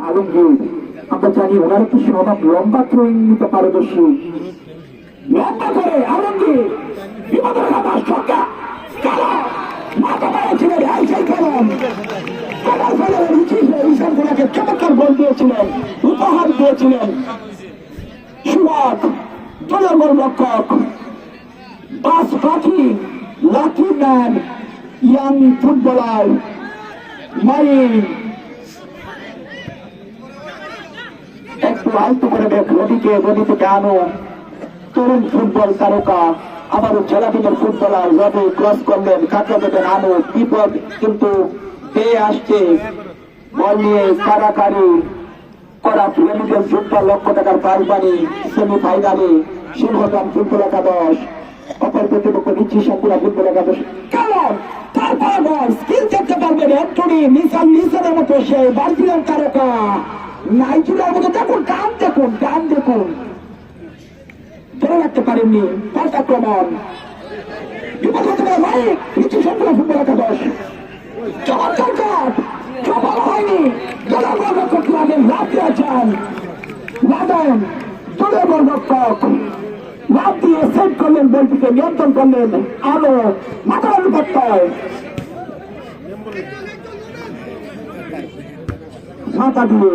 আলমগীর, আমরা জানি ওনারা কি স্বভাব লম্বা থ্রোয়িং নিতে পারদর্শী। লম্বা করে আলমগীর বিপদের কথা ছক্কা কালো মাথা পাড়াচ্ছিলেন সেই কালাম কালার ফেলে ইসানগুলাকে চমৎকার গোল দিয়েছিলেন, উপহার দিয়েছিলেন। সুয়াদ দলের গোলরক্ষক বাস পাখি lucky man young footballer mine একটু আলতু করে দেখ নদী থেকে আনো। তরুণ ফুটবল তারকা আবারও জেলা টিমের ফুটবলার রবি ক্রস করলেন, কাকে দেবেন আনো। বিপদ কিন্তু পেয়ে আসছে, বল নিয়ে কারাকারি করা প্রেমিকের যুদ্ধ লক্ষ টাকার পারবানি সেমিফাইনালে সিংহগ্রাম ফুটবল একাদশ অপর প্রতিপক্ষ নিচ্ছি সাকুরা ফুটবল একাদশ। কারণ তারপর বল স্কিল দেখতে পারবেন অ্যান্টনি নিসানের মতো সে ব্রাজিলিয়ান তারকা নাইজেরিয়ার মতো। দেখুন ডান দেখুন ধরে রাখতে পারেননি। পাল্টা আক্রমণ বিপদ হতে পারে ভাই নিচ্ছি সাকুরা ফুটবল একাদশ। চমৎকার কাপ সফল হয়নি। দলের গোলরক্ষক লাভ দিয়েছেন লাদন, দলের গোলরক্ষক লাভ দিয়ে সেভ করলেন, বলটিকে নিয়ন্ত্রণ করলেন আলো মাথার বিপত্তয় মাথা দিয়ে